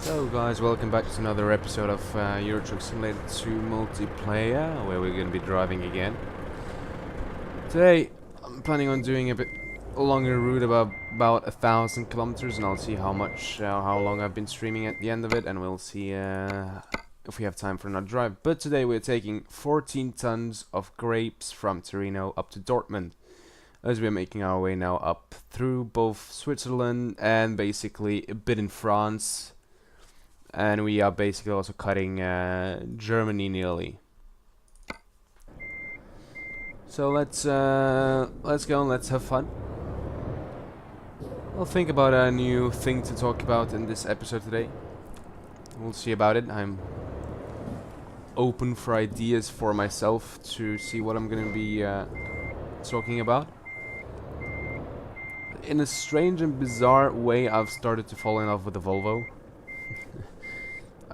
So guys, welcome back to another episode of Euro Truck Simulator 2 multiplayer, where we're going to be driving again. Today, I'm planning on doing a bit longer route, about 1,000 kilometers, and I'll see how long I've been streaming at the end of it, and we'll see if we have time for another drive. But today we're taking 14 tons of grapes from Torino up to Dortmund, as we're making our way now up through both Switzerland and basically a bit in France. And we are basically also cutting Germany nearly. So let's go and let's have fun. I'll think about a new thing to talk about in this episode today. We'll see about it. I'm open for ideas for myself to see what I'm gonna be talking about. In a strange and bizarre way, I've started to fall in love with the Volvo.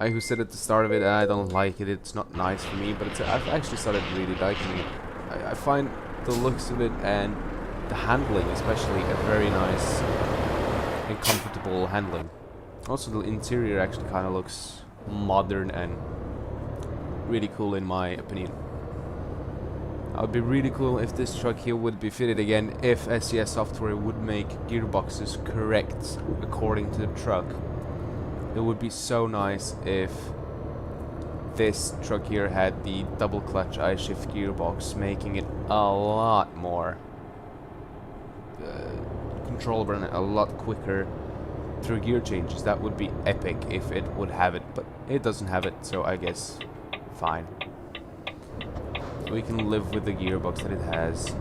I who said at the start of it, I don't like it, it's not nice for me, but I've actually started really liking it. I find the looks of it and the handling especially a very nice and comfortable handling. Also the interior actually kind of looks modern and really cool in my opinion. It would be really cool if this truck here would be fitted again, if SES software would make gearboxes correct according to the truck. It would be so nice if this truck here had the double clutch I-shift gearbox, making it a lot more controllable and a lot quicker through gear changes. That would be epic if it would have it, but it doesn't have it, so I guess fine. We can live with the gearbox that it has.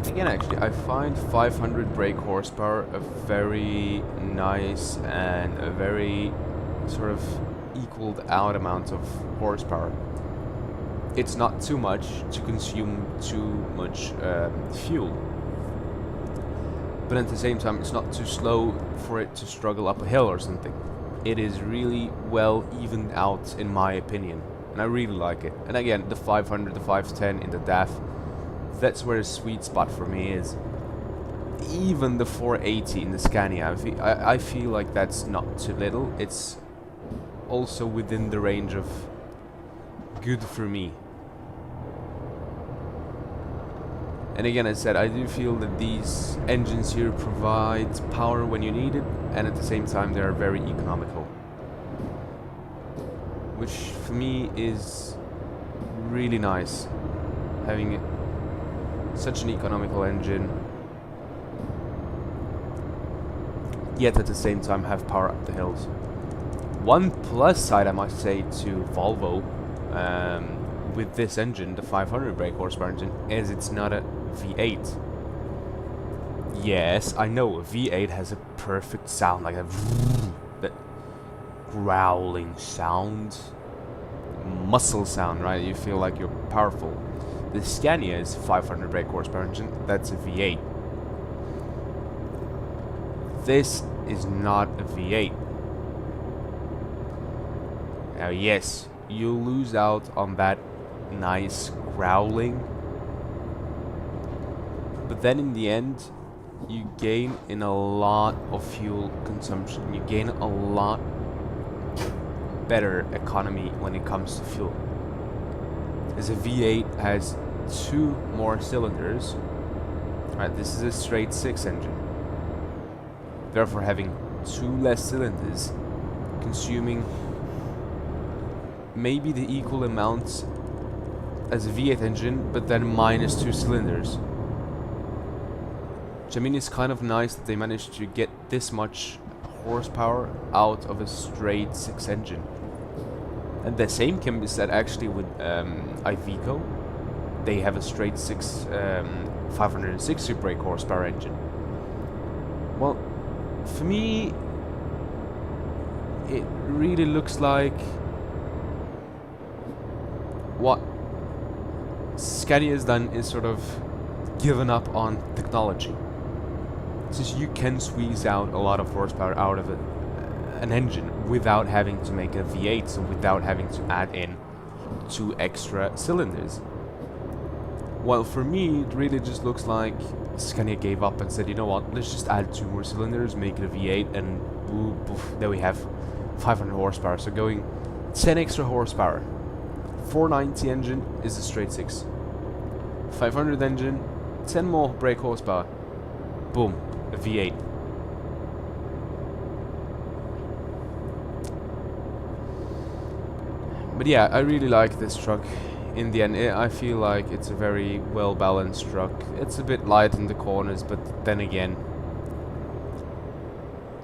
Again, actually, I find 500 brake horsepower a very nice and a very sort of equaled out amount of horsepower. It's not too much to consume too much fuel, but at the same time it's not too slow for it to struggle up a hill or something. It is really well evened out in my opinion, and I really like it. And again, the 500, the 510 in the DAF, that's where the sweet spot for me is. Even the 480 in the Scania, I feel like that's not too little. It's also within the range of good for me. And again, as I said, I do feel that these engines here provide power when you need it, and at the same time they are very economical, which for me is really nice, having such an economical engine, yet at the same time have power up the hills. One plus side I must say to Volvo with this engine, the 500 brake horsepower engine, is it's not a V8. Yes, I know a V8 has a perfect sound, like that growling sound, muscle sound, right? You feel like you're powerful. The Scania is 500 brake horsepower engine, that's a V8. This is not a V8. Now yes, you lose out on that nice growling, but then in the end you gain in a lot of fuel consumption. You gain a lot better economy when it comes to fuel, as a V8 has 2 more cylinders. Right, this is a straight 6 engine, therefore having 2 less cylinders, consuming maybe the equal amount as a V8 engine, but then minus 2 cylinders. Which I mean is kind of nice that they managed to get this much horsepower out of a straight 6 engine. And the same can be said actually with Iveco. They have a straight 6 560 brake horsepower engine. Well, for me it really looks like what Scania has done is sort of given up on technology. Since you can squeeze out a lot of horsepower out of it, an engine without having to make a V8, so without having to add in 2 extra cylinders. Well, for me, it really just looks like Scania gave up and said, you know what, let's just add 2 more cylinders, make it a V8, and poof, there we have 500 horsepower. So going 10 extra horsepower. 490 engine is a straight 6. 500 engine, 10 more brake horsepower. Boom, a V8. But yeah, I really like this truck. In the end, I feel like it's a very well balanced truck. It's a bit light in the corners, but then again,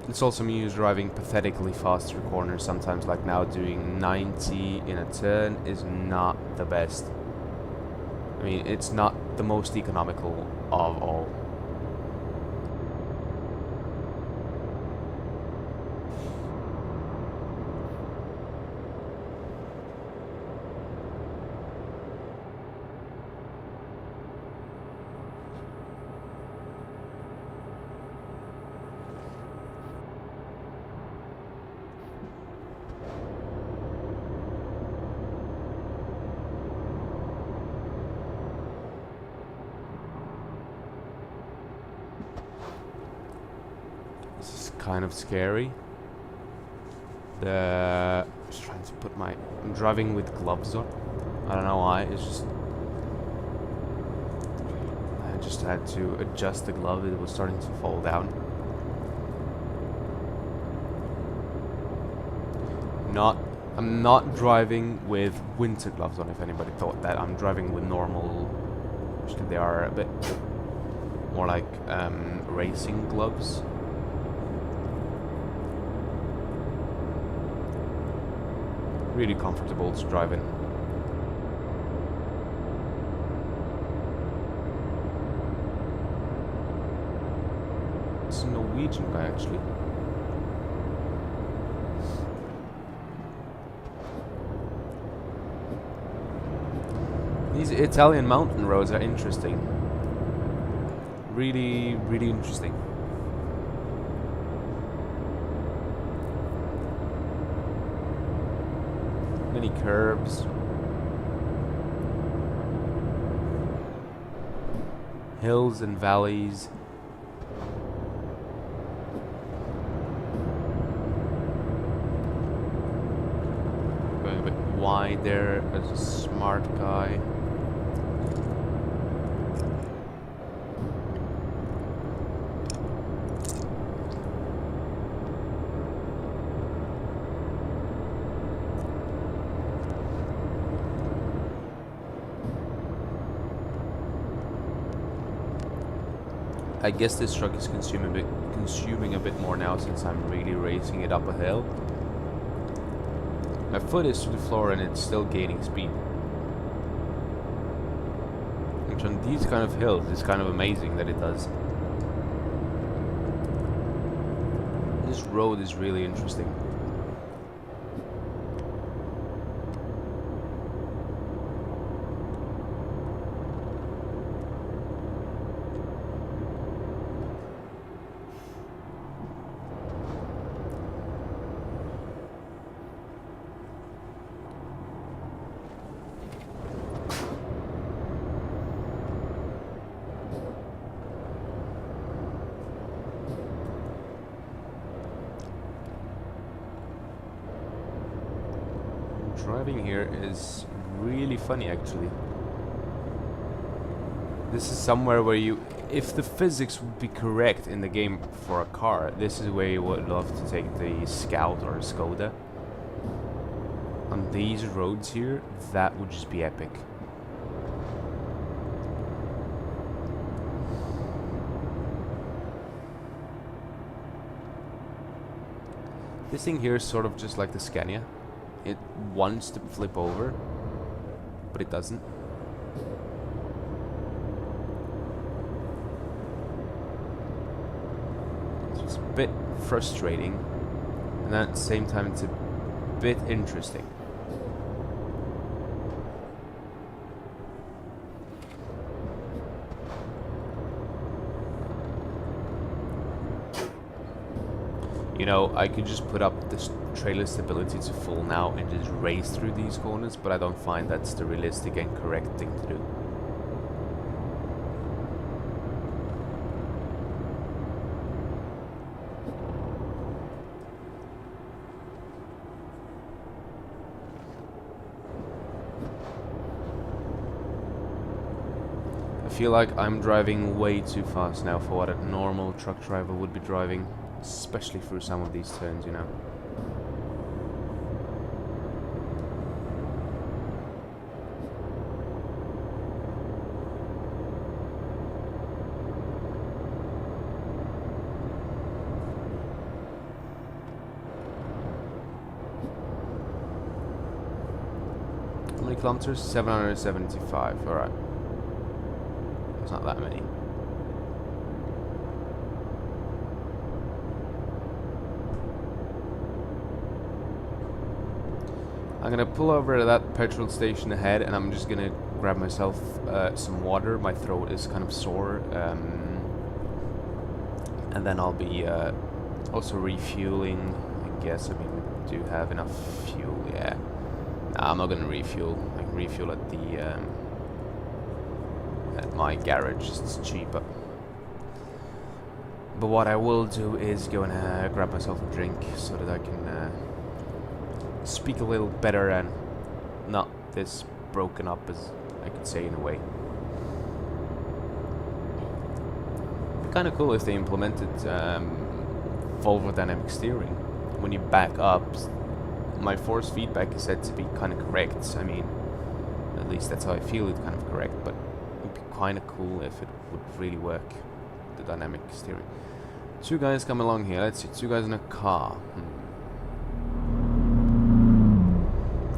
it's also me who's driving pathetically fast through corners sometimes, like now doing 90 in a turn is not the best. I mean, it's not the most economical of all. Kind of scary. Just trying to put my... I'm driving with gloves on. I don't know why. It's just... I just had to adjust the glove. It was starting to fall down. I'm not driving with winter gloves on, if anybody thought that. I'm driving with normal... Actually, they are a bit more like racing gloves. Really comfortable to drive in. It's a Norwegian guy, actually. These Italian mountain roads are interesting. Really, really interesting. Many curves. Hills and valleys. Going a bit wide there as a smart guy. I guess this truck is consuming a bit more now since I'm really racing it up a hill. My foot is to the floor and it's still gaining speed. Which on these kind of hills is kind of amazing that it does. This road is really interesting. Driving here is really funny, actually. This is somewhere where you, if the physics would be correct in the game for a car, this is where you would love to take the Scout or Skoda. On these roads here, that would just be epic. This thing here is sort of just like the Scania. It wants to flip over, but it doesn't. It's a bit frustrating, and at the same time it's a bit interesting. You know, I could just put up this trailer stability to full now and just race through these corners, but I don't find that's the realistic and correct thing to do. I feel like I'm driving way too fast now for what a normal truck driver would be driving, especially through some of these turns, you know. How many kilometers? 775, alright. It's not that many. I'm gonna pull over to that petrol station ahead, and I'm just gonna grab myself some water. My throat is kind of sore, and then I'll be also refueling. I guess. I mean, do you have enough fuel? Yeah. Nah, I'm not gonna refuel. I can refuel at the at my garage. It's cheaper. But what I will do is go and grab myself a drink so that I can speak a little better and not this broken up, as I could say in a way. It'd be kind of cool if they implemented Volvo dynamic steering. When you back up, my force feedback is said to be kind of correct. I mean, at least that's how I feel it's kind of correct, but it would be kind of cool if it would really work, the dynamic steering. Two guys come along here. Let's see, two guys in a car.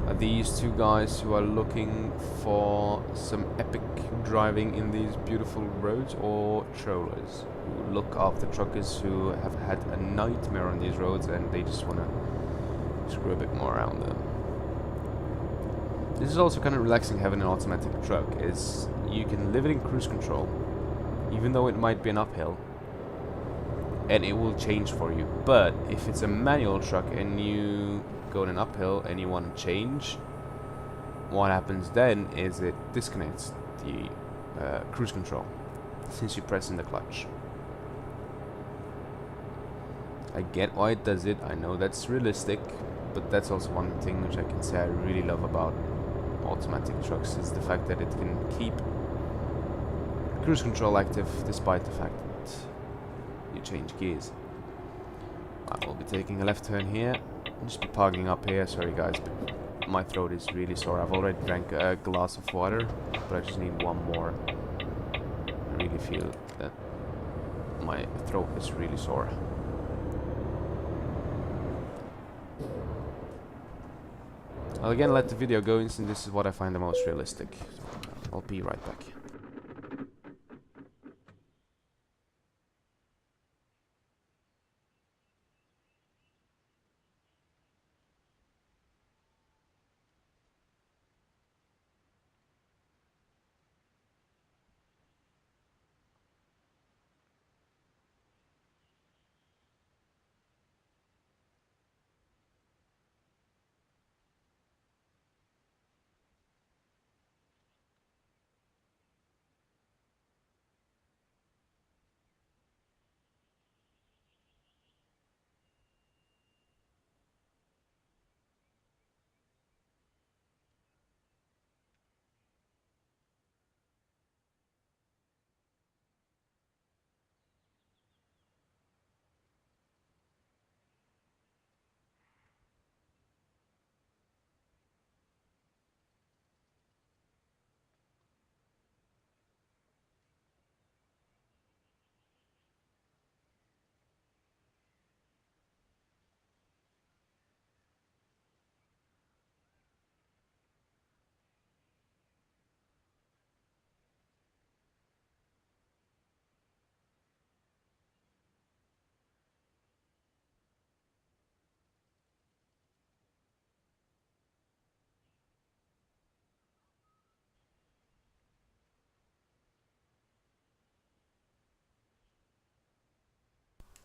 Are these two guys who are looking for some epic driving in these beautiful roads, or trollers who look after truckers who have had a nightmare on these roads and they just want to screw a bit more around them? This is also kind of relaxing having an automatic truck, is you can live it in cruise control, even though it might be an uphill, and it will change for you. But if it's a manual truck and you go in an uphill and you want to change, what happens then is it disconnects the cruise control since you press in the clutch. I get why it does it. I know that's realistic, but that's also one thing which I can say I really love about automatic trucks, is the fact that it can keep cruise control active despite the fact that you change gears. I will be taking a left turn here. I'll just be parking up here. Sorry guys, but my throat is really sore. I've already drank a glass of water, but I just need one more. I really feel that my throat is really sore. I'll again let the video go, since this is what I find the most realistic. So I'll be right back.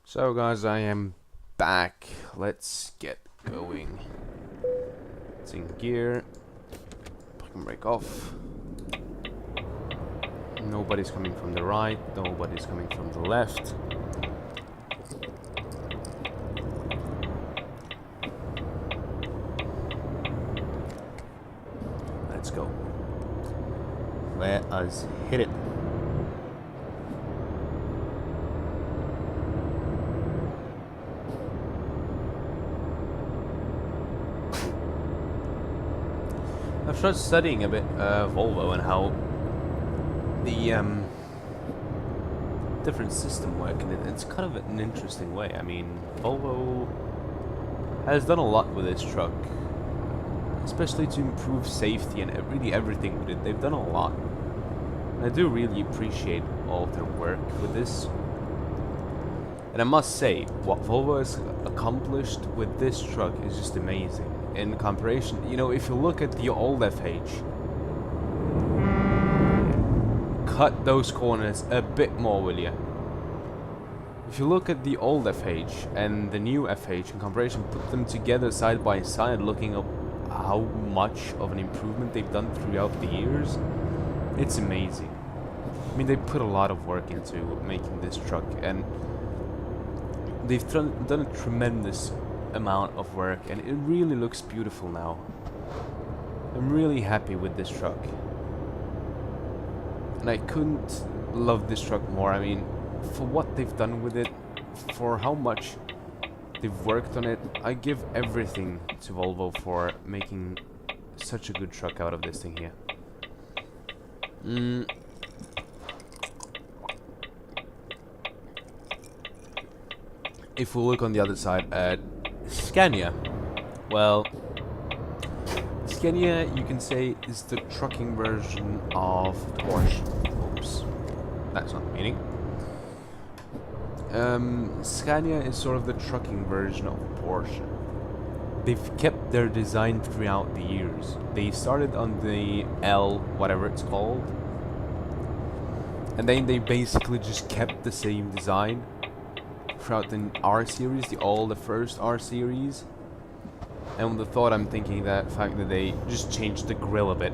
So guys, I am back. Let's get going. It's in gear. Parking brake off. Nobody's coming from the right. Nobody's coming from the left. Let's go. Let us hit it. I've started studying a bit Volvo and how the different system work, and it's kind of an interesting way. I mean, Volvo has done a lot with this truck, especially to improve safety and really everything with it. They've done a lot, and I do really appreciate all of their work with this. And I must say, what Volvo has accomplished with this truck is just amazing. In comparison, you know, if you look at the old FH, cut those corners a bit more, will you? If you look at the old FH and the new FH in comparison, put them together side by side, looking up how much of an improvement they've done throughout the years, it's amazing. I mean, they put a lot of work into making this truck, and they've done a tremendous amount of work, and it really looks beautiful now. I'm really happy with this truck, and I couldn't love this truck more. I mean, for what they've done with it, for how much they've worked on it, I give everything to Volvo for making such a good truck out of this thing here. If we look on the other side at Scania, well, Scania, you can say, is the trucking version of Porsche. Oops, that's not the meaning. Scania is sort of the trucking version of Porsche. They've kept their design throughout the years. They started on the L, whatever it's called, and then they basically just kept the same design throughout the R series, the first R series. And with the thought, I'm thinking that fact that they just changed the grille a bit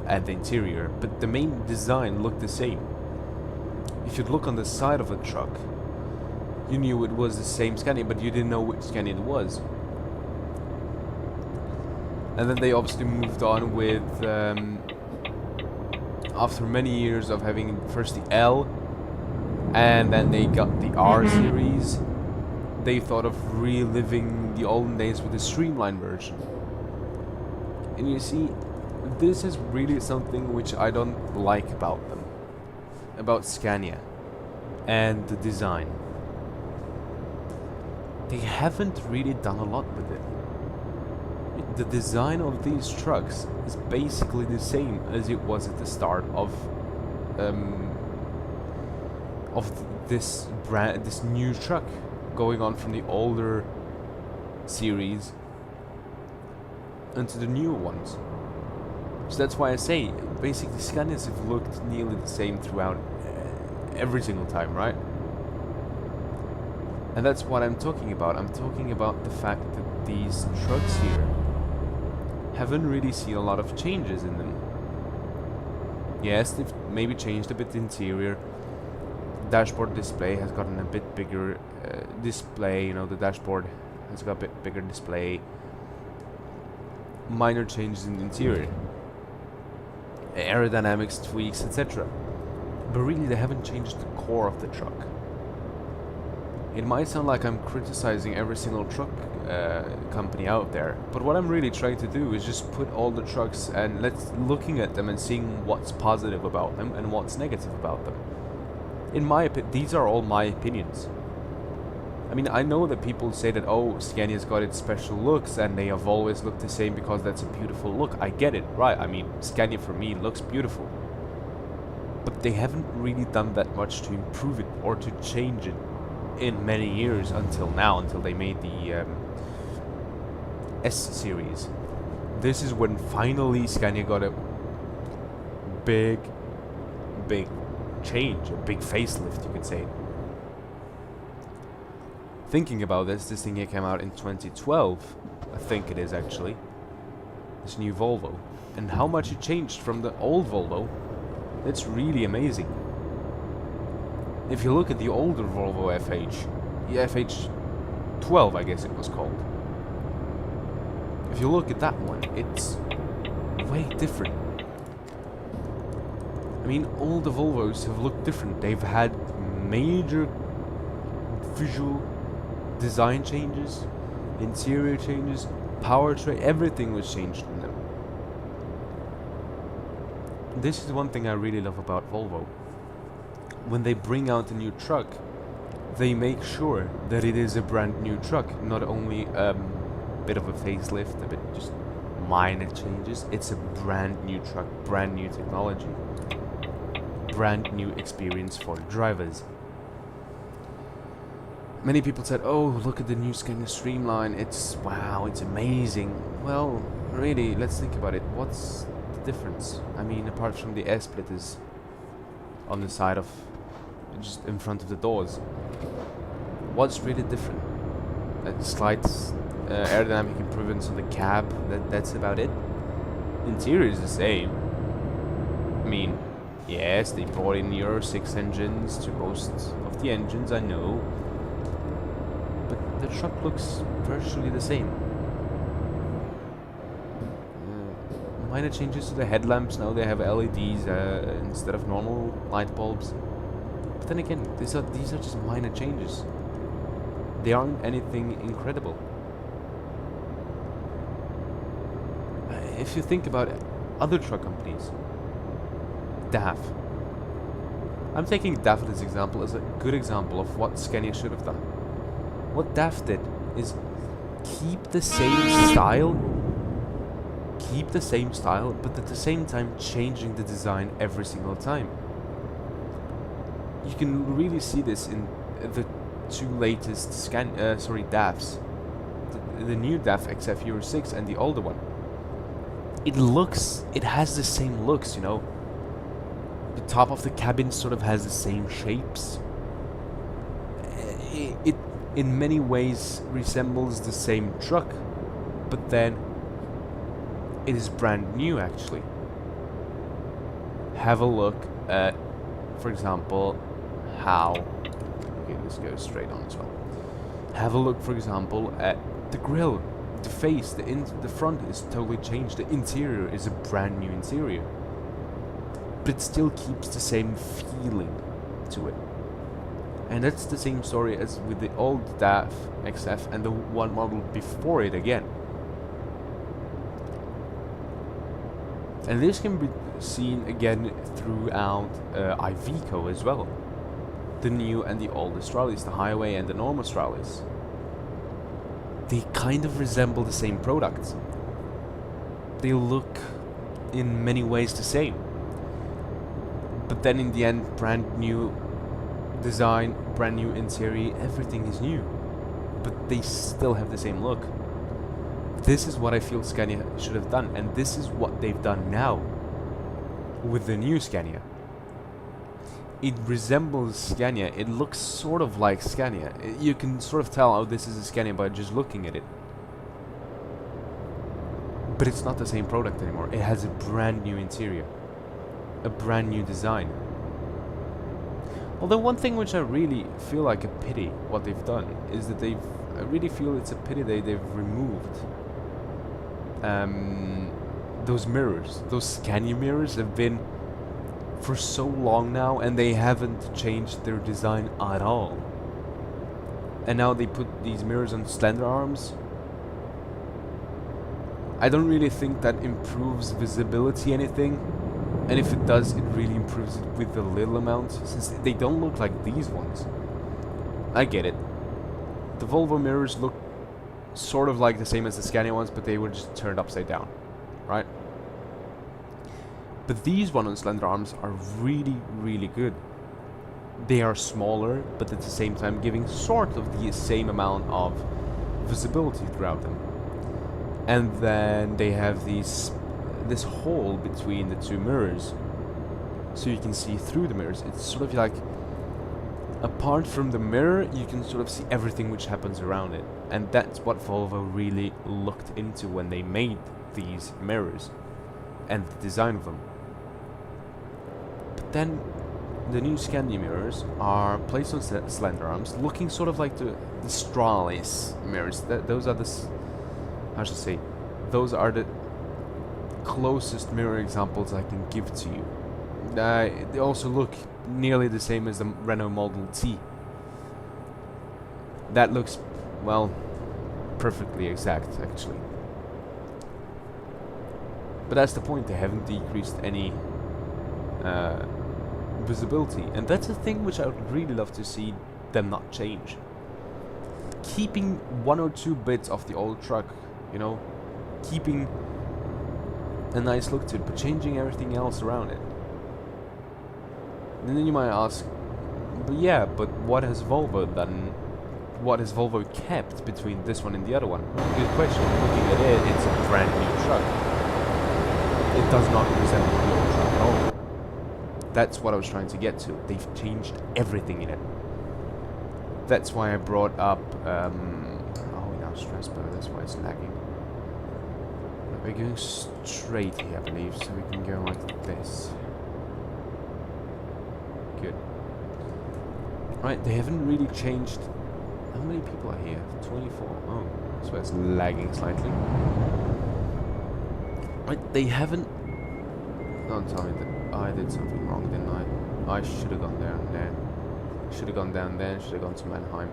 at the interior, but the main design looked the same. If you'd look on the side of a truck, you knew it was the same Scania, but you didn't know which Scania it was. And then they obviously moved on with, after many years of having first the L, and then they got the R series, they thought of reliving the olden days with the streamlined version. And you see, this is really something which I don't like about them, about Scania and the design. They haven't really done a lot with it. The design of these trucks is basically the same as it was at the start of this new truck, going on from the older series into the newer ones. So that's why I say, basically Scanias have looked nearly the same throughout every single time, right? And that's what I'm talking about. I'm talking about the fact that these trucks here haven't really seen a lot of changes in them. Yes, they've maybe changed a bit the interior. Dashboard display has gotten a bit bigger display, you know, the dashboard has got a bit bigger display. Minor changes in the interior, aerodynamics tweaks, etc. But really they haven't changed the core of the truck. It might sound like I'm criticizing every single truck company out there, but what I'm really trying to do is just put all the trucks and looking at them and seeing what's positive about them and what's negative about them. In my opinion, these are all my opinions. I mean, I know that people say that, oh, Scania's got its special looks and they have always looked the same because that's a beautiful look. I get it, right? I mean, Scania for me looks beautiful. But they haven't really done that much to improve it or to change it in many years until now, until they made the S series. This is when finally Scania got a big change, a big facelift, you could say. Thinking about this thing here came out in 2012, I think it is actually, this new Volvo. And how much it changed from the old Volvo, it's really amazing. If you look at the older Volvo FH, the FH12 I guess it was called. If you look at that one, it's way different. I mean, all the Volvos have looked different. They've had major visual design changes, interior changes, powertrain, everything was changed in them. This is one thing I really love about Volvo. When they bring out a new truck, they make sure that it is a brand new truck, not only a bit of a facelift, a bit just minor changes. It's a brand new truck, brand new technology, brand new experience for the drivers. Many people said, oh, look at the new Scania Streamline, it's wow, it's amazing. Well, really, let's think about it. What's the difference? I mean, apart from the air splitters on the side of, just in front of the doors, what's really different? Slight aerodynamic improvements on the cab, that's about it. Interior is the same. I mean, yes, they brought in Euro 6 engines to most of the engines, I know. But the truck looks virtually the same. Minor changes to the headlamps, now they have LEDs instead of normal light bulbs. But then again, these are just minor changes. They aren't anything incredible. If you think about other truck companies, DAF. I'm taking DAF as example as a good example of what Scania should have done. What DAF did is keep the same style, but at the same time changing the design every single time. You can really see this in the two latest DAFs. The new DAF XF Euro 6 and the older one. It has the same looks, you know. The top of the cabin sort of has the same shapes. It in many ways resembles the same truck, but then it is brand new actually. Have a look at, for example, okay, let's go straight on as well. Have a look, for example, at the grille. The face, the front is totally changed. The interior is a brand new interior, but it still keeps the same feeling to it. And that's the same story as with the old DAF XF and the one model before it again. And this can be seen again throughout Iveco as well. The new and the old Australis, the highway and the normal Australis. They kind of resemble the same product. They look in many ways the same. But then in the end, brand new design, brand new interior, everything is new. But they still have the same look. This is what I feel Scania should have done, and this is what they've done now with the new Scania. It resembles Scania, it looks sort of like Scania. You can sort of tell, oh, this is a Scania by just looking at it. But it's not the same product anymore. It has a brand new interior, a brand new design. Although one thing which I really feel like a pity what they've done is that I really feel it's a pity they've removed those mirrors. Those Scania mirrors have been for so long now, and they haven't changed their design at all. And now they put these mirrors on slender arms. I don't really think that improves visibility anything, and if it does, it really improves it with a little amount, since they don't look like these ones. I get it. The Volvo mirrors look sort of like the same as the Scania ones, but they were just turned upside down, right? But these ones on slender arms are really, really good. They are smaller, but at the same time giving sort of the same amount of visibility throughout them. And then they have this hole between the two mirrors, so you can see through the mirrors. It's sort of like apart from the mirror, you can sort of see everything which happens around it. And that's what Volvo really looked into when they made these mirrors and the design of them. But then the new Scandi mirrors are placed on slender arms, looking sort of like the Stralis mirrors. Those are how should I say, those are the closest mirror examples I can give to you. They also look nearly the same as the Renault Model T. That looks, well, perfectly exact, actually. But that's the point, they haven't decreased any visibility. And that's a thing which I would really love to see them not change. Keeping 1 or 2 bits of the old truck, you know, keeping a nice look to it, but changing everything else around it. And then you might ask, but yeah, but what has Volvo done? What has Volvo kept between this one and the other one? Good question. Looking at it, it's a brand new truck. It does not resemble the old truck at all. That's what I was trying to get to. They've changed everything in it. That's why I brought up, oh, now stress bar, that's why it's lagging. We're going straight here, I believe, so we can go like this. Good. Right, they haven't really changed. How many people are here? 24. Oh, that's why it's lagging slightly. Right, they haven't. Don't tell me that I did something wrong, didn't I? I should have gone down there. Should have gone down there. Should have gone to Mannheim.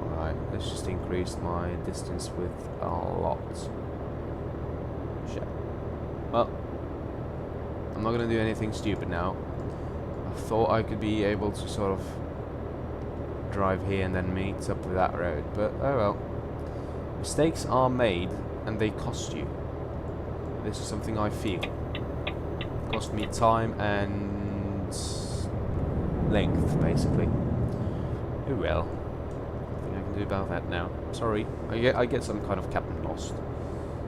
Alright, let's just increase my distance with a lot. Shit. Well, I'm not gonna do anything stupid now. I thought I could be able to sort of drive here and then meet up with that road, but oh well. Mistakes are made and they cost you. This is something I feel. Cost me time and length, basically. Oh well. Nothing I can do about that now. Sorry. I get some kind of captain lost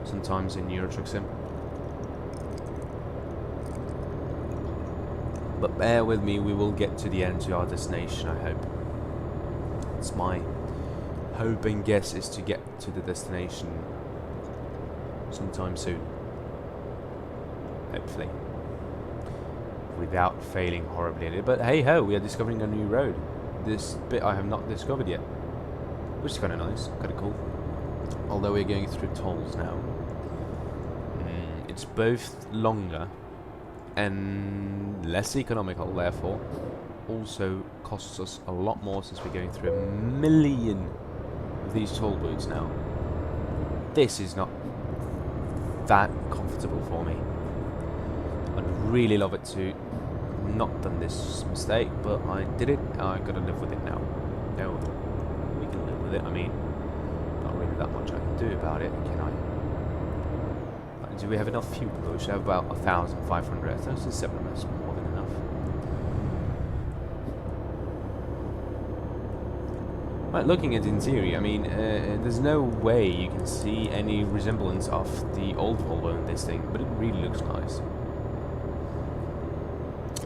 sometimes in Euro Truck Sim. But bear with me, we will get to the end to our destination, I hope. It's my hope and guess is to get to the destination sometime soon. Hopefully. Without failing horribly in it. But hey ho, we are discovering a new road. This bit I have not discovered yet. Which is kind of nice, kind of cool. Although we're going through tolls now. It's both longer and less economical, therefore also costs us a lot more since we're going through 1 million of these toll booths now. This is not that comfortable for me. I'd really love it to not done this mistake, but I did it. I gotta live with it now. No, we can live with it. I mean, not really that much I can do about it, can I? Do we have enough fuel? We should have about 1,500. 1,700 is more than enough. Right, looking at the interior, I mean, there's no way you can see any resemblance of the old Volvo in this thing, but it really looks nice.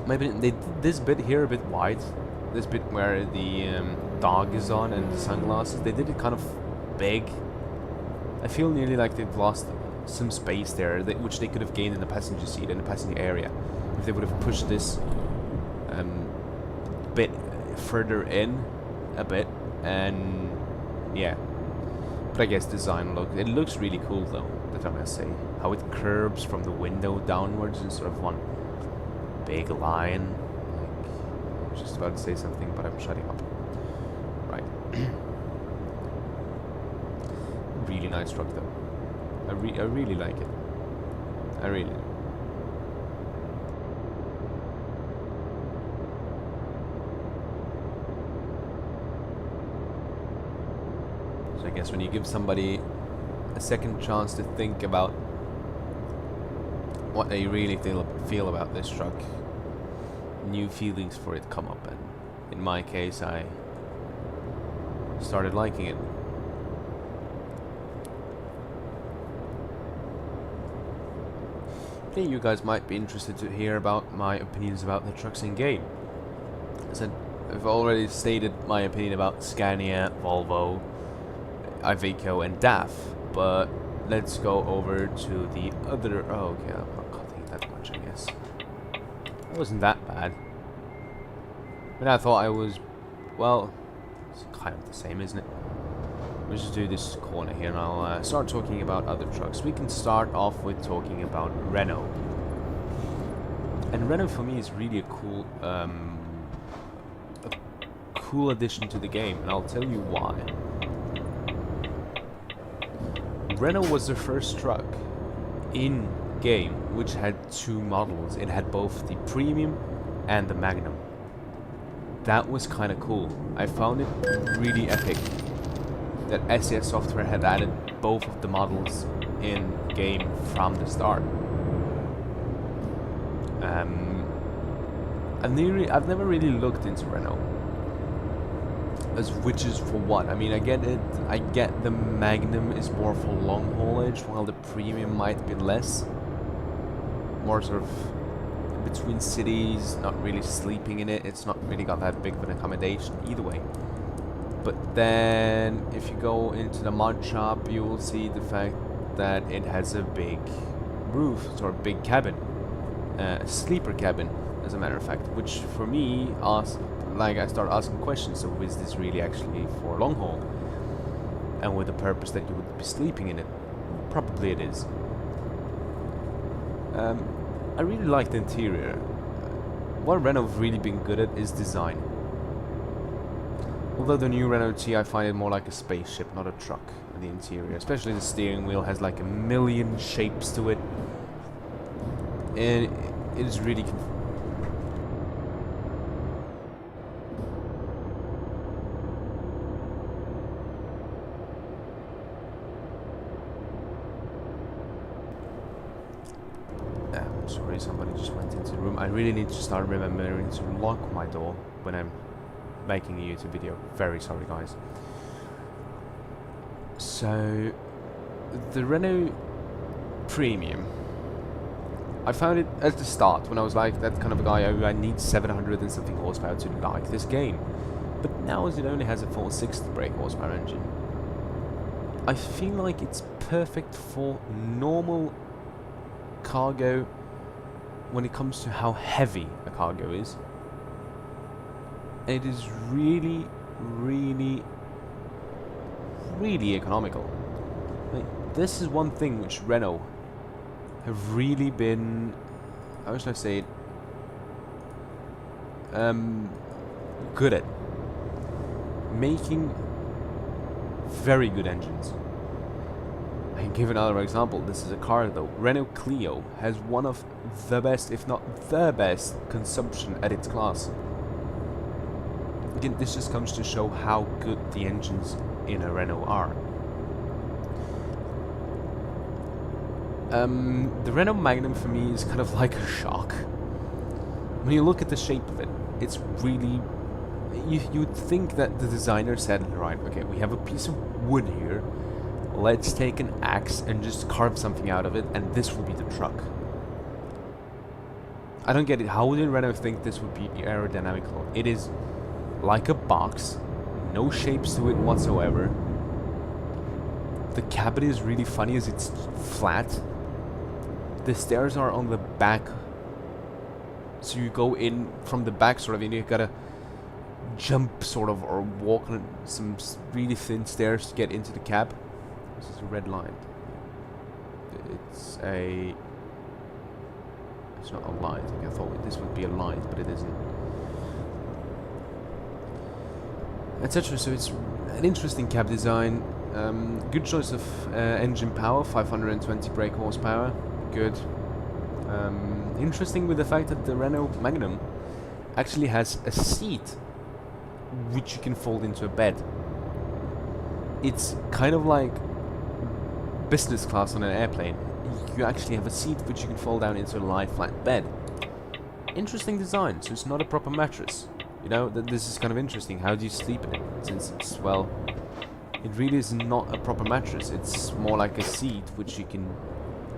Maybe they did this bit here a bit wide. This bit where the dog is on and the sunglasses, they did it kind of big. I feel nearly like they've lost some space there, which they could have gained in the passenger seat, in the passenger area, if they would have pushed this bit further in a bit. And yeah, but I guess design it looks really cool though, that I'm gonna say. How it curves from the window downwards in sort of one big line. Like, I was just about to say something, but I'm shutting up. Right. Really nice truck though. I really like it. I really do. So I guess when you give somebody a second chance to think about what they really feel about this truck, new feelings for it come up, and in my case I started liking it. Okay, you guys might be interested to hear about my opinions about the trucks in game. I said I've already stated my opinion about Scania, Volvo, Iveco and DAF, but let's go over to the other... Oh, okay, I'm not cutting that much, I guess. It wasn't that bad. But I thought I was... Well, it's kind of the same, isn't it? Let's just do this corner here and I'll start talking about other trucks. We can start off with talking about Renault. And Renault for me is really a cool addition to the game, and I'll tell you why. Renault was the first truck in game which had two models. It had both the Premium and the Magnum. That was kind of cool. I found it really epic that SES Software had added both of the models in game from the start. I've never really looked into Renault as which is for what. I mean, I get it. I get the Magnum is more for long haulage, while the Premium might be less. More sort of between cities, not really sleeping in it. It's not really got that big of an accommodation either way. But then, if you go into the mod shop, you will see the fact that it has a big roof, or a big cabin, a sleeper cabin, as a matter of fact. Which, for me, I start asking questions. So, is this really actually for long haul, and with the purpose that you would be sleeping in it? Probably it is. I really like the interior. What Renault have really been good at is design. Although the new Renault T, I find it more like a spaceship, not a truck, in the interior. Especially the steering wheel has like a million shapes to it. And it is really... sorry, somebody just went into the room. I really need to start remembering to lock my door when I'm making a YouTube video. Very sorry, guys. So, the Renault Premium, I found it at the start when I was like that kind of a guy, oh, I need 700 and something horsepower to like this game. But now as it only has a 460 brake horsepower engine, I feel like it's perfect for normal cargo when it comes to how heavy a cargo is. And it is really, really, really economical. Like, this is one thing which Renault have really been, how should I say it, good at. Making very good engines. I can give another example. This is a car though. Renault Clio has one of the best, if not the best, consumption at its class. Again, this just comes to show how good the engines in a Renault are. The Renault Magnum for me is kind of like a shock. When you look at the shape of it, it's really... You'd think that the designer said, right, okay, we have a piece of wood here. Let's take an axe and just carve something out of it, and this will be the truck. I don't get it. How did Renault think this would be aerodynamical? It is like a box, no shapes to it whatsoever. The cabin is really funny as it's flat. The stairs are on the back, so you go in from the back sort of, and you gotta jump sort of, or walk on some really thin stairs to get into the cab. This is a red line. It's not a light. I thought this would be a light, but it isn't. Etc. So it's an interesting cab design. Good choice of engine power, 520 brake horsepower. Good. Interesting with the fact that the Renault Magnum actually has a seat which you can fold into a bed. It's kind of like business class on an airplane. You actually have a seat which you can fold down into a light flat bed. Interesting design. So it's not a proper mattress. You know, this is kind of interesting. How do you sleep in it? Since it's, well, it really is not a proper mattress. It's more like a seat which you can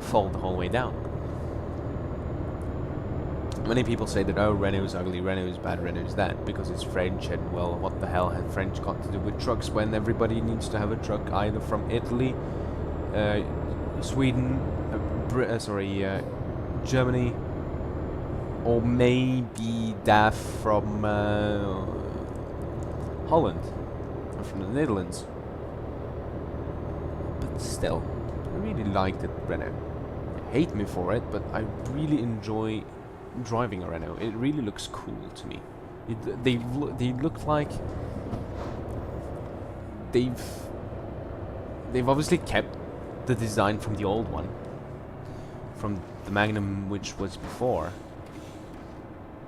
fold the whole way down. Many people say that, oh, Renault's ugly, Renault's bad, Renault's that, because it's French, and well, what the hell had French got to do with trucks when everybody needs to have a truck either from Italy, Sweden, Germany, or maybe DAF from Holland, or from the Netherlands. But still, I really liked it, Renault. Hate me for it, but I really enjoy driving a Renault. It really looks cool to me. They look like they've obviously kept the design from the old one, from the Magnum, which was before.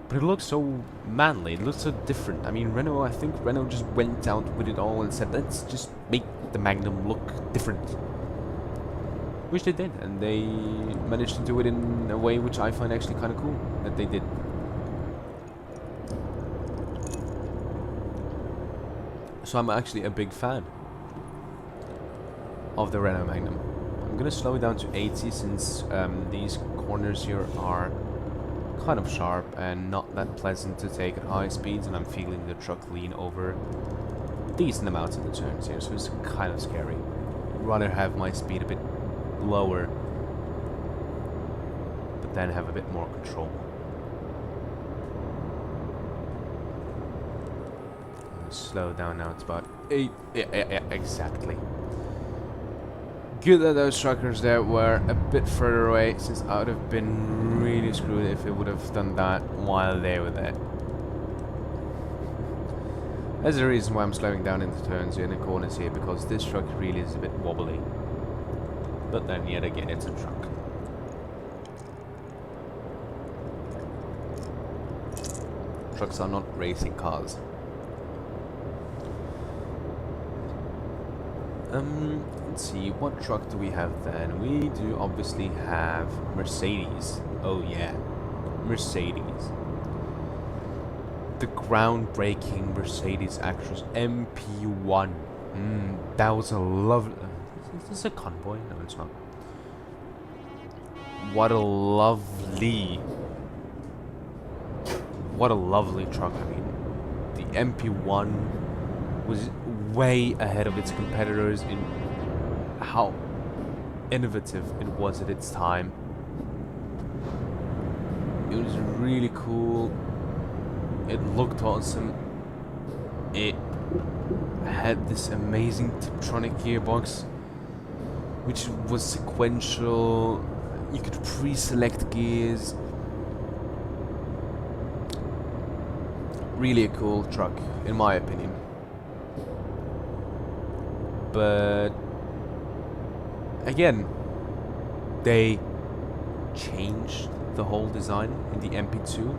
But it looks so manly. It looks so different. I mean, Renault. I think Renault just went out with it all and said, let's just make the Magnum look different. Which they did, and they managed to do it in a way which I find actually kind of cool that they did. So I'm actually a big fan of the Renault Magnum. I'm gonna slow it down to 80 since these corners here are kind of sharp and not that pleasant to take at high speeds, and I'm feeling the truck lean over decent amounts of the turns here, so it's kind of scary. I'd rather have my speed a bit lower, but then have a bit more control. Slow down now, it's about 8. Yeah, exactly. Good that those truckers there were a bit further away, since I would have been really screwed if it would have done that while they were there. There's a reason why I'm slowing down in the turns here, in the corners here, because this truck really is a bit wobbly. But then yet again, it's a truck. Trucks are not racing cars. Let's see, what truck do we have then? We do obviously have Mercedes. Oh yeah, Mercedes. The groundbreaking Mercedes Actros MP1. That was a lovely... Is this a convoy? No, it's not. What a lovely truck. I mean, the MP1 was way ahead of its competitors in how innovative it was at its time. It was really cool. It looked awesome. It had this amazing Tiptronic gearbox, which was sequential. You could pre-select gears. Really a cool truck, in my opinion. But again, they changed the whole design in the MP2.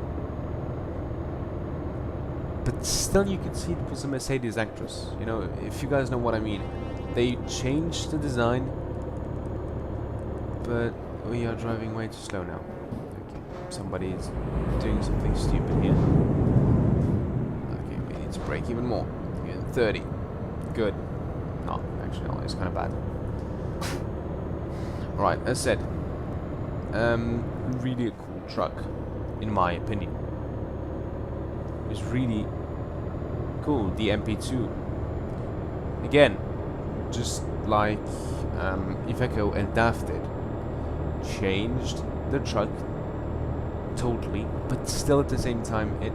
But still, you could see it was a Mercedes Actros. You know, if you guys know what I mean. They changed the design, but we are driving way too slow now. Okay, somebody is doing something stupid here. Okay, we need to brake even more. Again, 30. Good. No, actually, no, it's kind of bad. Right, as said, really a cool truck, in my opinion. It was really cool, the MP2. Again, just like Iveco and DAF did, changed the truck totally, but still at the same time it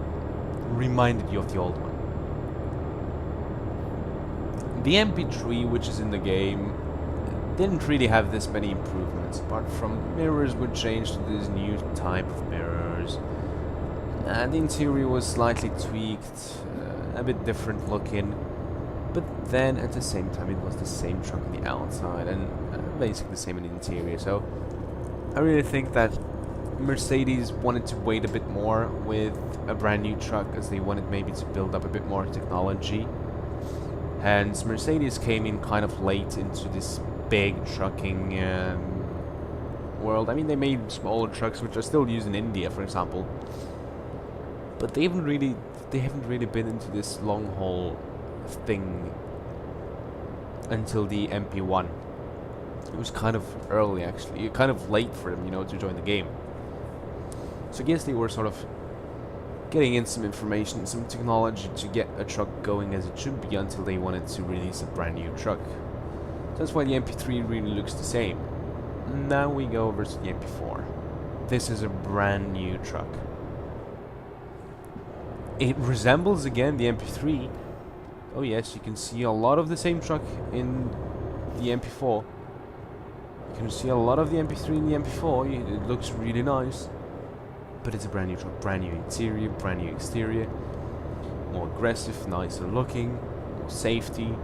reminded you of the old one. The MP3, which is in the game, didn't really have this many improvements, apart from mirrors were changed to this new type of mirrors, and the interior was slightly tweaked, a bit different looking. But then, at the same time, it was the same truck on the outside and basically the same in the interior. So, I really think that Mercedes wanted to wait a bit more with a brand new truck, as they wanted maybe to build up a bit more technology. Hence, Mercedes came in kind of late into this big trucking world. I mean, they made smaller trucks, which are still used in India, for example. But they haven't really been into this long haul thing until the MP1. It was kind of early, actually. Kind of late for them, you know, to join the game. So I guess they were sort of getting in some information, some technology to get a truck going as it should be until they wanted to release a brand new truck. So that's why the MP3 really looks the same. Now we go over to the MP4. This is a brand new truck. It resembles again the MP3. Oh yes, you can see a lot of the same truck in the MP4. You can see a lot of the MP3 in the MP4. It looks really nice. But it's a brand new truck, brand new interior, brand new exterior. More aggressive, nicer looking, more safety.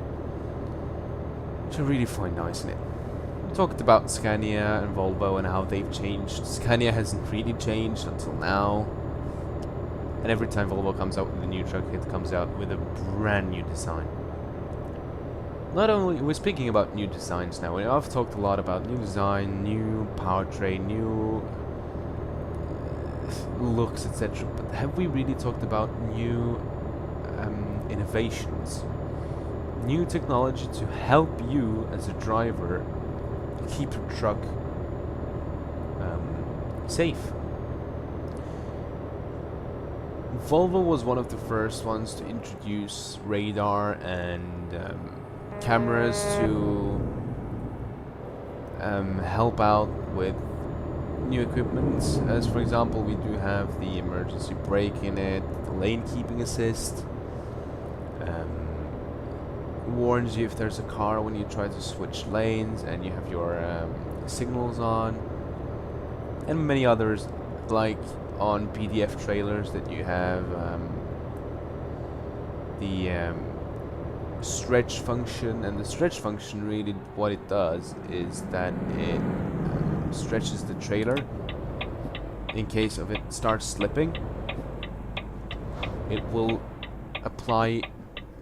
Which I really find nice in it. We talked about Scania and Volvo and how they've changed. Scania hasn't really changed until now. And every time Volvo comes out with a new truck, it comes out with a brand new design. Not only, we're speaking about new designs now. I've talked a lot about new design, new powertrain, new looks, etc. But have we really talked about new innovations? New technology to help you as a driver keep your truck safe. Volvo was one of the first ones to introduce radar and cameras to help out with new equipment. As for example, we do have the emergency brake in it, the lane keeping assist, warns you if there's a car when you try to switch lanes, and you have your signals on, and many others, like on PDF trailers that you have the stretch function. And the stretch function, really what it does is that it stretches the trailer in case of it starts slipping. It will apply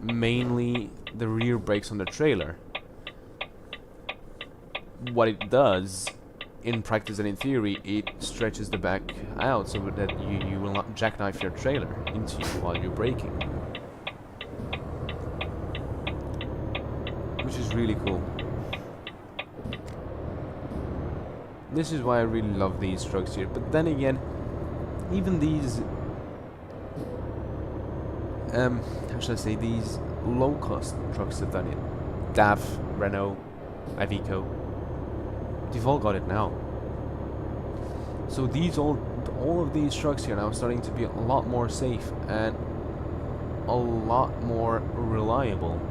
mainly the rear brakes on the trailer. What it does in practice and in theory, it stretches the back out so that you will not jackknife your trailer into you while you're braking, which is really cool. This is why I really love these trucks here. But then again, even these how should I say, these low-cost trucks have done it. DAF, Renault, Iveco, they've all got it now. So these all of these trucks here now are starting to be a lot more safe and a lot more reliable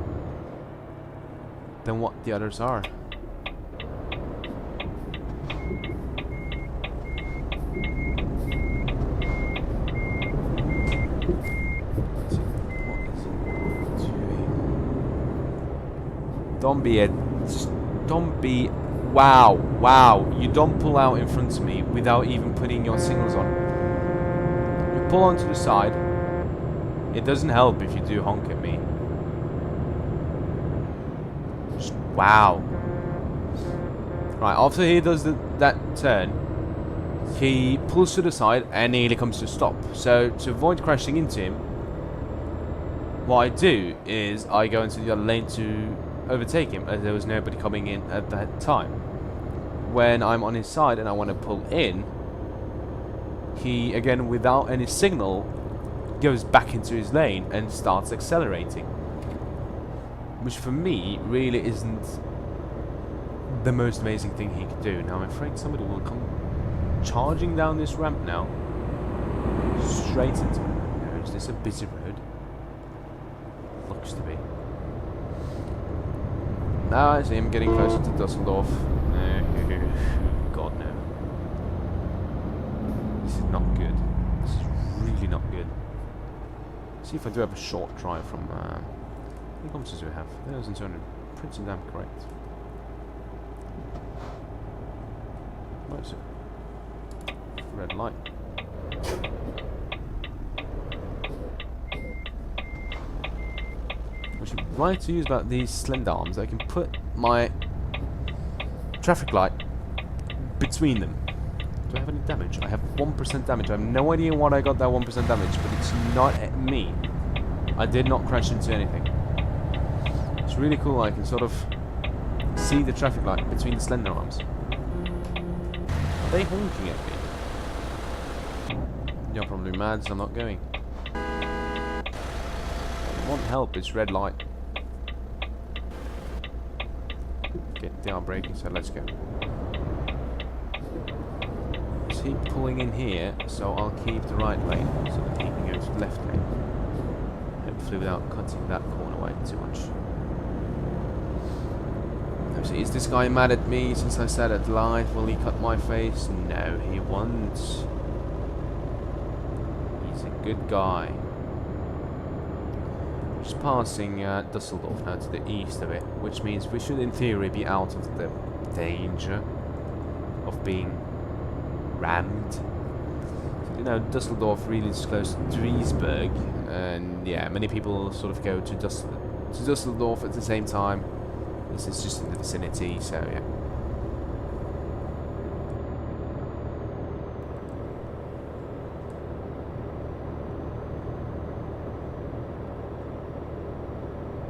than what the others are. Don't be, wow, you don't pull out in front of me without even putting your signals on. You pull onto the side. It doesn't help if you do honk at me. Just, wow. Right, after he does that turn, he pulls to the side and nearly comes to a stop. So, to avoid crashing into him, what I do is I go into the other lane to overtake him, as there was nobody coming in at that time. When I'm on his side and I want to pull in, he, again, without any signal, goes back into his lane and starts accelerating. Which for me really isn't the most amazing thing he could do. Now I'm afraid somebody will come charging down this ramp now. Straight into me. Now, is this a busy road? Looks to be. Now I see him getting closer to Dusseldorf. God no. This is not good. This is really not good. See if I do have a short drive from... how many kilometers do we have? 1,200. Pretty damn correct. What is it? Red light. Which is right to use about these slender arms. I can put my traffic light between them. Do I have any damage? I have 1% damage. I have no idea what I got that 1% damage, but it's not at me. I did not crash into anything. It's really cool. I can sort of see the traffic light between the slender arms. Are they honking at me? You're probably mad, so I'm not going. It won't help, it's red light. Okay, they are braking, so let's go. So keep pulling in here, so I'll keep the right lane, so that he can go to the left lane. Hopefully without cutting that corner way too much. So is this guy mad at me since I said at light? Will he cut my face? No, he won't. He's a good guy. Just passing Dusseldorf now to the east of it, which means we should in theory be out of the danger of being rammed. So, you know, Dusseldorf really is close to Duisburg, and yeah, many people sort of go to Dusseldorf at the same time. This is just in the vicinity, so yeah.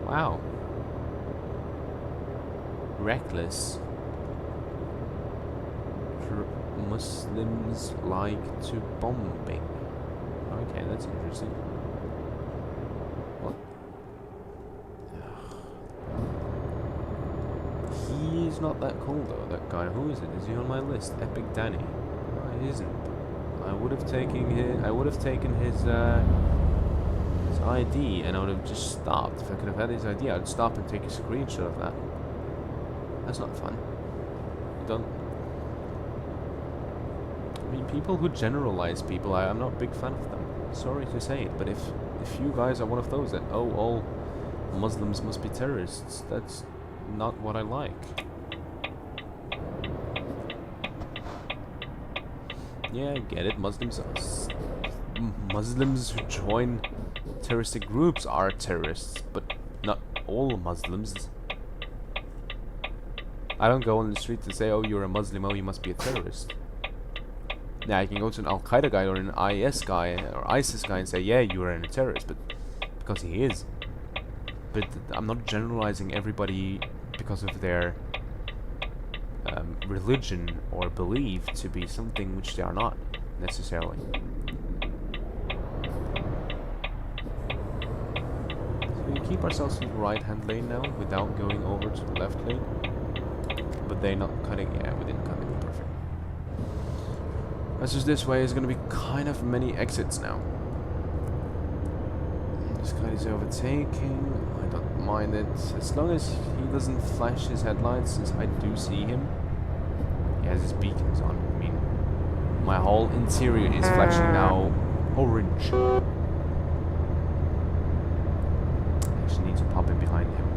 Wow. Reckless. Muslims like to bombing. Okay, that's interesting. What? He's not that cool though, that guy. Who is it? Is he on my list? Epic Danny. No, he isn't. I would have taken his ID, and I would have just stopped. If I could have had his ID, I'd stop and take a screenshot of that. That's not fun. You don't. I mean, people who generalize people, I'm not a big fan of them. Sorry to say it, but if you guys are one of those that all Muslims must be terrorists, that's not what I like. Yeah, I get it. Muslims who join terroristic groups are terrorists, but not all Muslims. I don't go on the street to say, oh, you're a Muslim, oh, you must be a terrorist. Yeah, I can go to an Al-Qaeda guy or an IS guy or ISIS guy and say, yeah, you're a terrorist, but because he is. But I'm not generalizing everybody because of their religion or belief to be something which they are not necessarily. So we keep ourselves in the right-hand lane now without going over to the left lane. But they're not cutting. Yeah, we didn't cut it. Perfect. That's just this way is going to be kind of many exits now. This guy is overtaking. I don't mind it. As long as he doesn't flash his headlights, since I do see him. He has his beacons on. I mean, my whole interior is flashing now orange. I actually need to pop in behind him.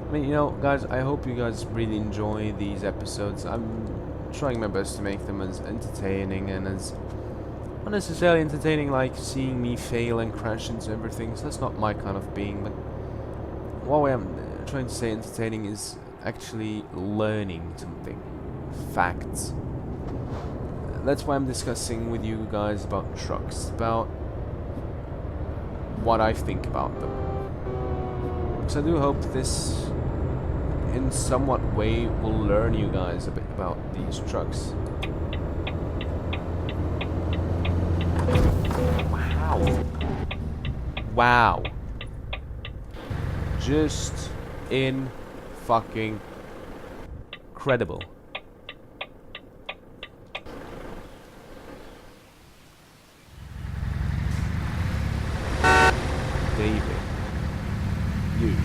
I mean, you know, guys, I hope you guys really enjoy these episodes. I'm trying my best to make them as entertaining and as not necessarily entertaining like seeing me fail and crash into everything, so that's not my kind of being, but what I am trying to say entertaining is actually learning something. Facts. That's why I'm discussing with you guys about trucks, about what I think about them. Because I do hope this in somewhat way will learn you guys a bit about these trucks. Wow. Wow. Just in fucking credible. David. You.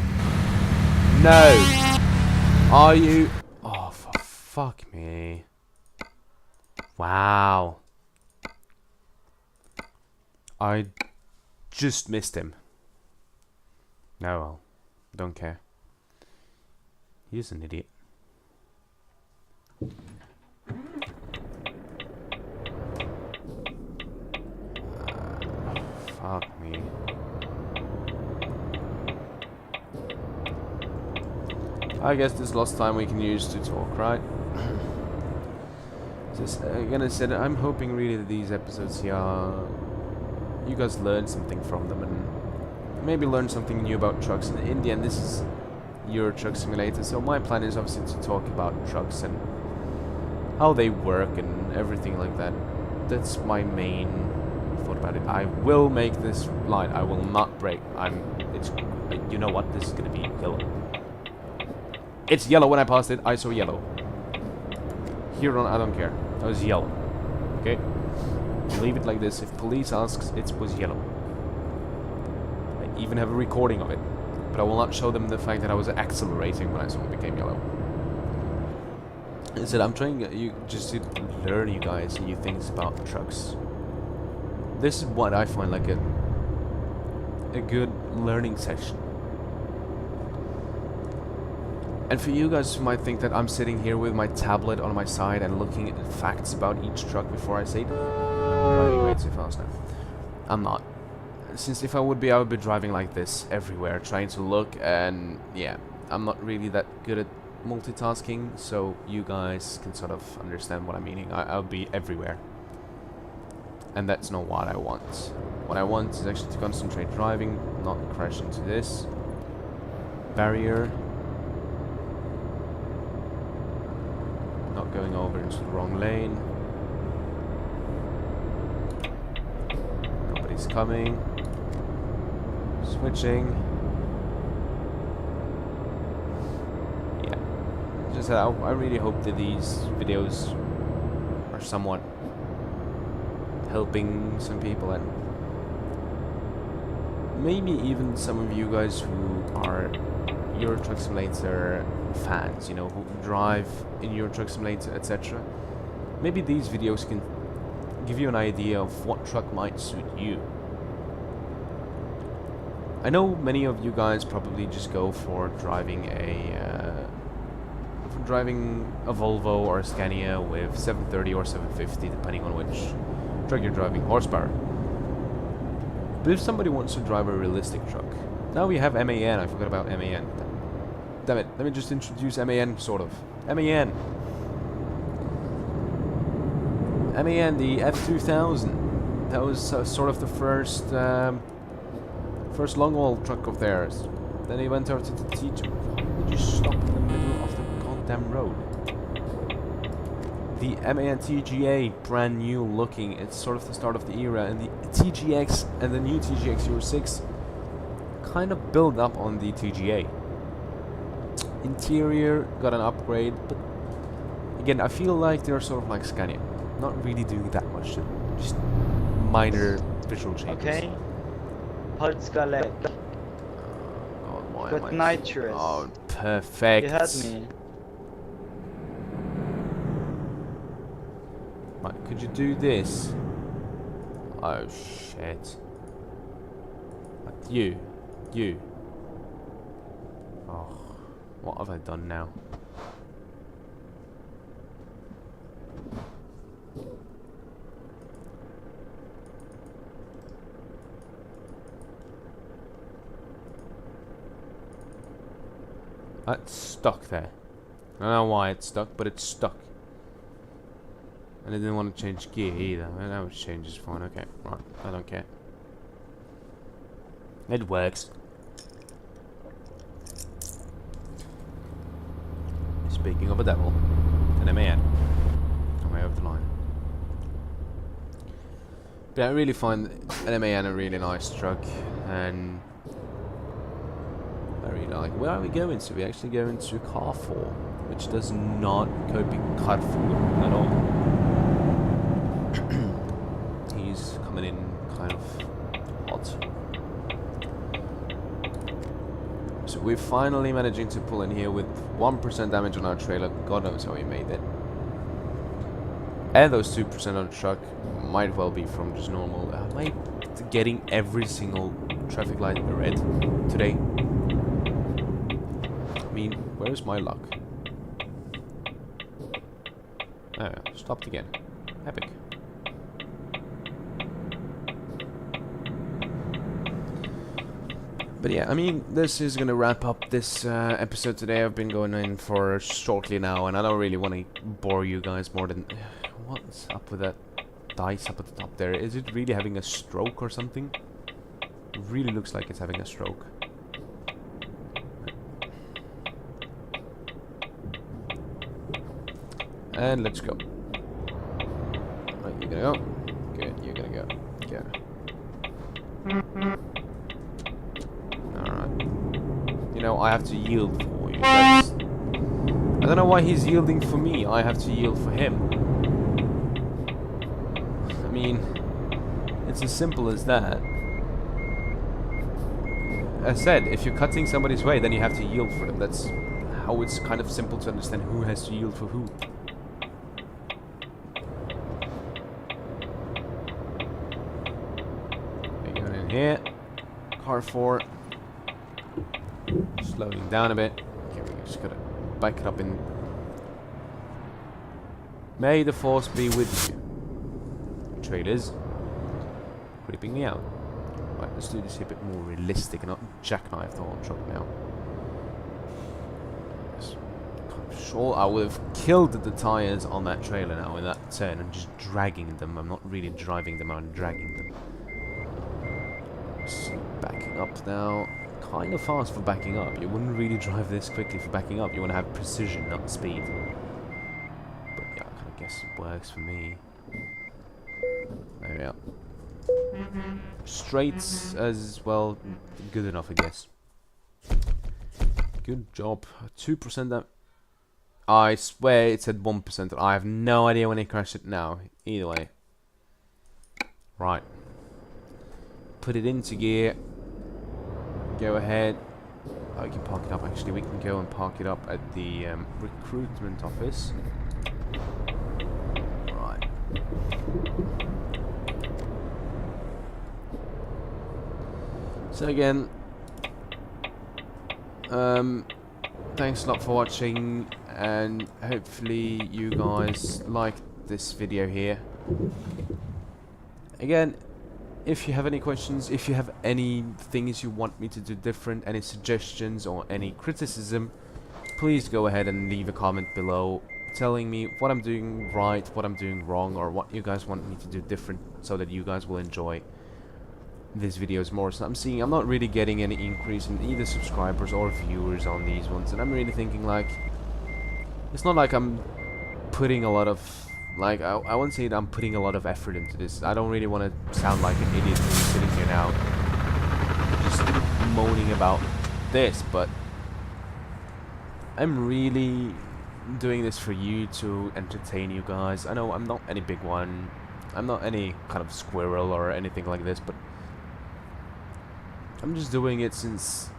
No! Are you? Oh, for fuck me. Wow. I just missed him. No, well, don't care. He's an idiot. Fuck me. I guess this last time we can use to talk, right? Just again, I said I'm hoping really that these episodes here, you guys learn something from them and maybe learn something new about trucks. And in the end, this is Euro Truck Simulator. So my plan is obviously to talk about trucks and how they work and everything like that. That's my main thought about it. I will make this line. I will not break. You know what? This is gonna be yellow. It's yellow. When I passed it, I saw yellow. Here on, I don't care. That was yellow. Okay? Leave it like this. If police asks, it was yellow. I even have a recording of it. But I will not show them the fact that I was accelerating when I saw it became yellow. I said I'm trying just to learn you guys new things about trucks. This is what I find like a good learning session. And for you guys who might think that I'm sitting here with my tablet on my side and looking at facts about each truck before I say it, I'm driving way too fast now. I'm not. Since if I would be driving like this everywhere, trying to look, and yeah, I'm not really that good at multitasking, so you guys can sort of understand what I'm meaning. I'll be everywhere. And that's not what I want. What I want is actually to concentrate driving, not crash into this barrier. Not going over into the wrong lane. Nobody's coming. Switching. Yeah. Just I really hope that these videos are somewhat helping some people, and maybe even some of you guys who are Euro Truck Simulator fans, you know, who drive in Euro Truck Simulator, etc. Maybe these videos can give you an idea of what truck might suit you. I know many of you guys probably just go for driving a Volvo or a Scania with 730 or 750, depending on which truck you're driving, horsepower. But if somebody wants to drive a realistic truck, now we have MAN. I forgot about MAN. Damn it! Let me just introduce MAN, sort of. MAN, the F2000. That was sort of the first long-haul truck of theirs. Then he went over to the TG. Why did you stop in the middle of the goddamn road? The MAN TGA, brand new looking. It's sort of the start of the era, and the TGX and the new TGX Euro 6 kind of build up on the TGA. Interior got an upgrade, but again, I feel like they're sort of like Scania, not really doing that much, just minor visual changes. Okay. Polska. God, why Got am I? nitrous. Oh, perfect. You had me. Right, could you do this? Oh shit. Like you. Oh, what have I done now? That's stuck there. I don't know why it's stuck, but it's stuck. And I didn't want to change gear either. That would change is fine. Okay, right. I don't care. It works. Speaking of a devil, and a man. I'm way over the line. But I really find an MAN a really nice truck, and I really like. Where are we going to? We actually go into car 4, which does not copy Carrefour at all. He's coming in kind of hot. So we're finally managing to pull in here with 1% damage on our trailer. God knows how we made it. And those 2% on the truck might well be from just normal. Am I getting every single traffic light in red today? I mean, where's my luck? Oh, stopped again. Epic. But yeah, I mean, this is gonna wrap up this episode today. I've been going in for shortly now, and I don't really want to bore you guys more than... What's up with that dice up at the top there? Is it really having a stroke or something? It really looks like it's having a stroke. And let's go. Right, you're gonna go. Good, you're gonna go. Go. Alright. You know, I have to yield for you. I don't know why he's yielding for me. I have to yield for him. I mean, it's as simple as that. As I said, if you're cutting somebody's way, then you have to yield for them. That's how it's kind of simple to understand who has to yield for who. Going in here. Car 4. Slowing down a bit. Okay, we just gotta back it up in. May the force be with you. Traders. Creeping me out. Right, let's do this here a bit more realistic and not jackknife the whole truck now. Yes. I'm sure I would have killed the tires on that trailer now in that turn and just dragging them. I'm not really driving them, I'm dragging them. Just backing up now. Kind of fast for backing up. You wouldn't really drive this quickly for backing up. You want to have precision, not speed. But yeah, I kind of guess it works for me. There we are. Straights as well, good enough, I guess. Good job. 2% that. I swear it said 1%. I have no idea when it crashed it now. Either way. Right. Put it into gear. Go ahead. Oh, you can park it up. Actually, we can go and park it up at the recruitment office. Right. So again, thanks a lot for watching, and hopefully you guys liked this video here. Again, if you have any questions, if you have any things you want me to do different, any suggestions or any criticism, please go ahead and leave a comment below telling me what I'm doing right, what I'm doing wrong, or what you guys want me to do different so that you guys will enjoy these videos more. So I'm not really getting any increase in either subscribers or viewers on these ones, and I'm really thinking like, it's not like I'm putting a lot of, like, I won't say that I'm putting a lot of effort into this. I don't really want to sound like an idiot sitting here now just moaning about this, but I'm really doing this for you, to entertain you guys. I know I'm not any big one, I'm not any kind of squirrel or anything like this, but I'm just doing it since,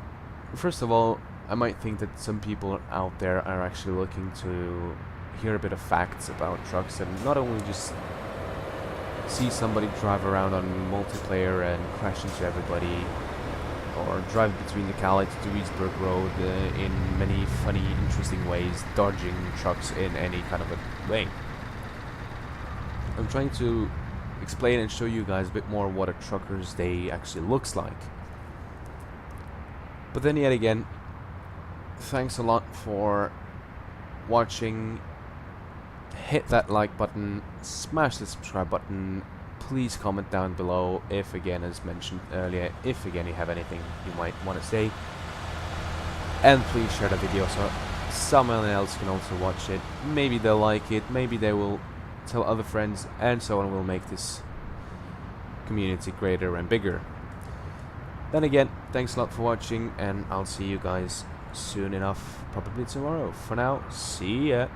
first of all, I might think that some people out there are actually looking to hear a bit of facts about trucks and not only just see somebody drive around on multiplayer and crash into everybody, or drive between the Calais to Duisburg Road in many funny, interesting ways, dodging trucks in any kind of a way. I'm trying to explain and show you guys a bit more what a trucker's day actually looks like. But then yet again, thanks a lot for watching. Hit that like button, smash the subscribe button, please comment down below if, again, as mentioned earlier, if again you have anything you might want to say, and please share the video so someone else can also watch it. Maybe they'll like it, maybe they will tell other friends, and so on, will make this community greater and bigger. Then again, thanks a lot for watching, and I'll see you guys soon enough, probably tomorrow. For now, see ya.